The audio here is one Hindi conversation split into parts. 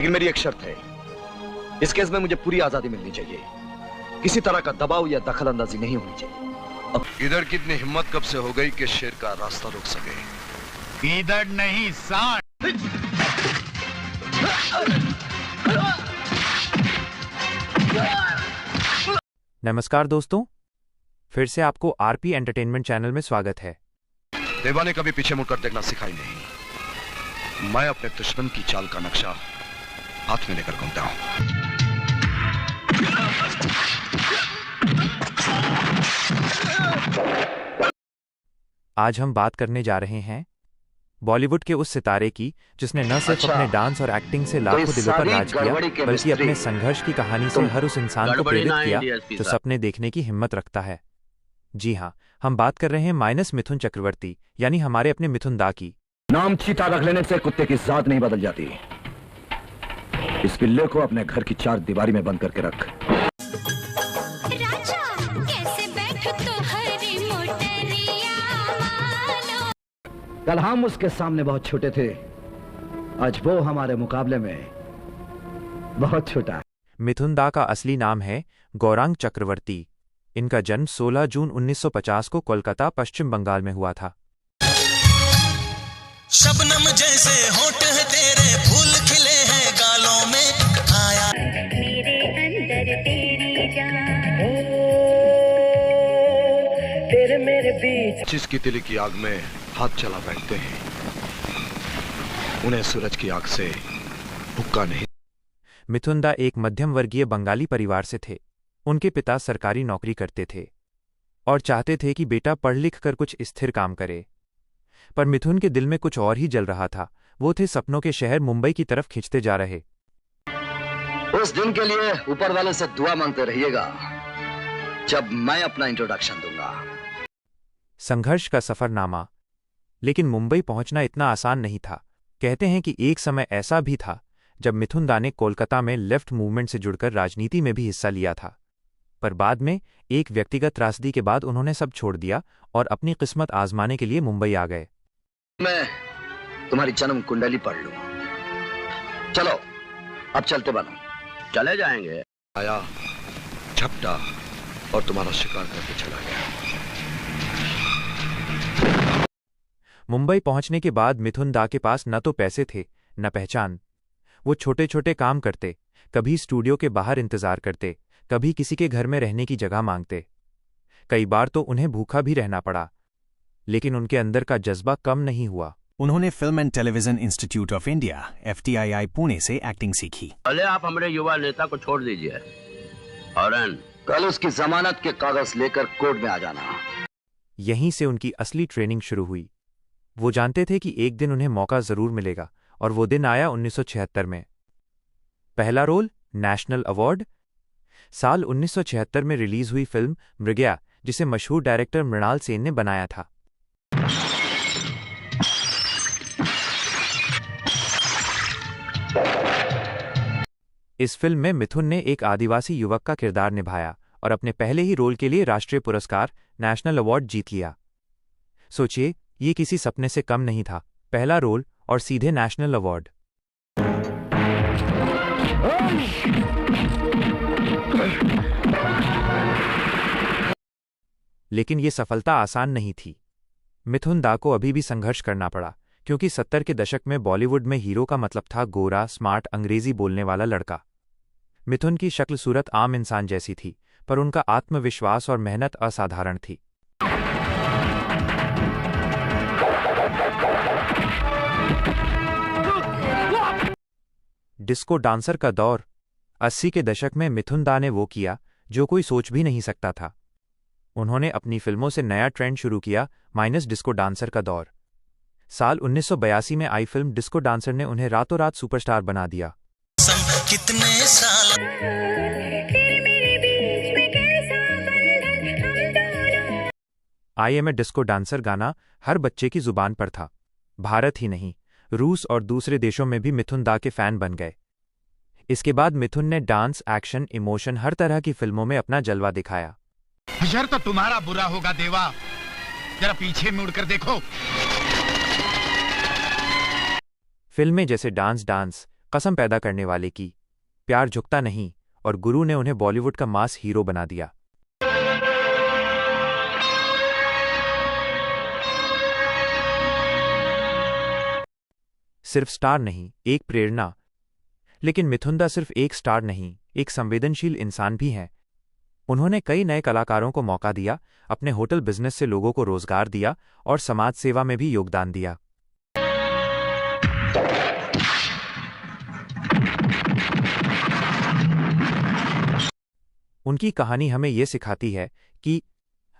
लेकिन मेरी एक शर्त है, इस केस में मुझे पूरी आजादी मिलनी चाहिए। किसी तरह का दबाव या दखल अंदाजी नहीं होनी चाहिए। इधर कितनी हिम्मत कब से हो गई कि शेर का रास्ता रोक सके? इधर नहीं सांड। नमस्कार दोस्तों, फिर से आपको आरपी एंटरटेनमेंट चैनल में स्वागत है। देवा ने कभी पीछे मुड़कर देखना सिखाई नहीं। मैं अपने दुश्मन की चाल का नक्शा हाथ में लेकर घूमता हूं। आज हम बात करने जा रहे हैं बॉलीवुड के उस सितारे की जिसने न सिर्फ अपने डांस और एक्टिंग से लाखों दिलों पर राज किया, बल्कि अपने संघर्ष की कहानी से हर उस इंसान को प्रेरित किया जो सपने देखने की हिम्मत रखता है। जी हाँ, हम बात कर रहे हैं माइनस मिथुन चक्रवर्ती, यानी हमारे अपने मिथुन दा की। नाम चीता रख लेने से कुत्ते की जात नहीं बदल जाती। इस पिल्ले को अपने घर की चार दीवारी में बंद करके रख। राजा, कैसे बैठो तो हरी मोटरिया मानो। कल हम उसके सामने बहुत छोटे थे, आज वो हमारे मुकाबले में बहुत छोटा है। मिथुन दा का असली नाम है गौरांग चक्रवर्ती। इनका जन्म 16 जून 1950 को कोलकाता, पश्चिम बंगाल में हुआ था। शबनम जैसे होठ है तेरे, फूल खिले हैं गालों में, आया मेरे अंदर तेरी जान हो, तेरे मेरे बीच जिसकी तिली की आग में हाथ चला बैठते हैं, उन्हें सूरज की आग से भुक्का नहीं। मिथुन दा एक मध्यम वर्गीय बंगाली परिवार से थे। उनके पिता सरकारी नौकरी करते थे और चाहते थे कि बेटा पढ़ लिख कर कुछ स्थिर काम करे, पर मिथुन के दिल में कुछ और ही जल रहा था। वो थे सपनों के शहर मुंबई की तरफ खिंचते जा रहे। उस दिन के लिए ऊपर वाले से दुआ मांगते रहिएगा जब मैं अपना इंट्रोडक्शन दूंगा। संघर्ष का सफरनामा। लेकिन मुंबई पहुंचना इतना आसान नहीं था। कहते हैं कि एक समय ऐसा भी था जब मिथुन दा ने कोलकाता में लेफ्ट मूवमेंट से जुड़कर राजनीति में भी हिस्सा लिया था, पर बाद में एक व्यक्तिगत त्रासदी के बाद उन्होंने सब छोड़ दिया और अपनी किस्मत आजमाने के लिए मुंबई आ गए। मैं तुम्हारी जन्म कुंडली पढ़ लूं। चलो अब चलते बनो। चले जाएंगे। आया, झपटा और तुम्हारा शिकार करके चला गया। मुंबई पहुंचने के बाद मिथुन दा के पास न तो पैसे थे न पहचान। वो छोटे छोटे काम करते, कभी स्टूडियो के बाहर इंतजार करते, कभी किसी के घर में रहने की जगह मांगते। कई बार तो उन्हें भूखा भी रहना पड़ा, लेकिन उनके अंदर का जज्बा कम नहीं हुआ। उन्होंने film and television institute of India (FTII) Pune से एक्टिंग सीखी। पहले आप हमारे युवा नेता को छोड़ दीजिए और कल उसकी जमानत के कागज लेकर कोर्ट में आ जाना। यहीं से उनकी असली ट्रेनिंग शुरू हुई। वो जानते थे कि एक दिन उन्हें मौका जरूर मिलेगा, और वो दिन आया 1976 में। पहला रोल नेशनल अवार्ड। साल 1976 में रिलीज हुई फिल्म मृगया, जिसे मशहूर डायरेक्टर मृणाल सेन ने बनाया था। इस फिल्म में मिथुन ने एक आदिवासी युवक का किरदार निभाया और अपने पहले ही रोल के लिए राष्ट्रीय पुरस्कार नेशनल अवार्ड जीत लिया। सोचिए, ये किसी सपने से कम नहीं था। पहला रोल और सीधे नेशनल अवार्ड। लेकिन ये सफलता आसान नहीं थी। मिथुन दा को अभी भी संघर्ष करना पड़ा, क्योंकि 70 के दशक में बॉलीवुड में हीरो का मतलब था गोरा, स्मार्ट, अंग्रेजी बोलने वाला लड़का। मिथुन की शक्ल सूरत आम इंसान जैसी थी, पर उनका आत्मविश्वास और मेहनत असाधारण थी। डिस्को डांसर का दौर। 80 के दशक में मिथुन दा ने वो किया जो कोई सोच भी नहीं सकता था। उन्होंने अपनी फिल्मों से नया ट्रेंड शुरू किया, माइनस डिस्को डांसर का दौर। साल 1982 में आई फिल्म डिस्को डांसर ने उन्हें रातों रात सुपरस्टार बना दिया। कितने साल तेरे मेरे बीच में कैसा बंधन हम दोनों। I am a disco dancer गाना हर बच्चे की जुबान पर था। भारत ही नहीं, रूस और दूसरे देशों में भी मिथुन दा के फैन बन गए। इसके बाद मिथुन ने डांस, एक्शन, इमोशन हर तरह की फिल्मों में अपना जलवा दिखाया। हशर तो तुम्हारा बुरा होगा देवा, जरा पीछे मुड़कर देखो। फिल्में जैसे डांस डांस, कसम पैदा करने वाले की। प्यार झुकता नहीं और गुरु ने उन्हें बॉलीवुड का मास हीरो बना दिया। सिर्फ स्टार नहीं, एक प्रेरणा। लेकिन मिथुन दा सिर्फ एक स्टार नहीं, एक संवेदनशील इंसान भी हैं। उन्होंने कई नए कलाकारों को मौका दिया, अपने होटल बिजनेस से लोगों को रोजगार दिया और समाज सेवा में भी योगदान दिया। उनकी कहानी हमें यह सिखाती है कि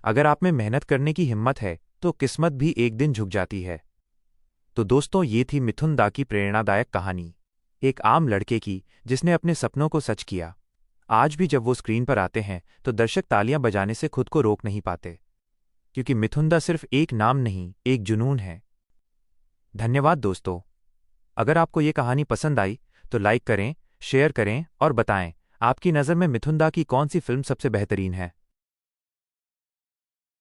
अगर आप में मेहनत करने की हिम्मत है तो किस्मत भी एक दिन झुक जाती है। तो दोस्तों, ये थी मिथुन दा की प्रेरणादायक कहानी, एक आम लड़के की जिसने अपने सपनों को सच किया। आज भी जब वो स्क्रीन पर आते हैं तो दर्शक तालियां बजाने से खुद को रोक नहीं पाते, क्योंकि मिथुन दा सिर्फ एक नाम नहीं, एक जुनून है। धन्यवाद दोस्तों। अगर आपको ये कहानी पसंद आई तो लाइक करें, शेयर करें और बताएं आपकी नज़र में मिथुन दा की कौन सी फिल्म सबसे बेहतरीन है।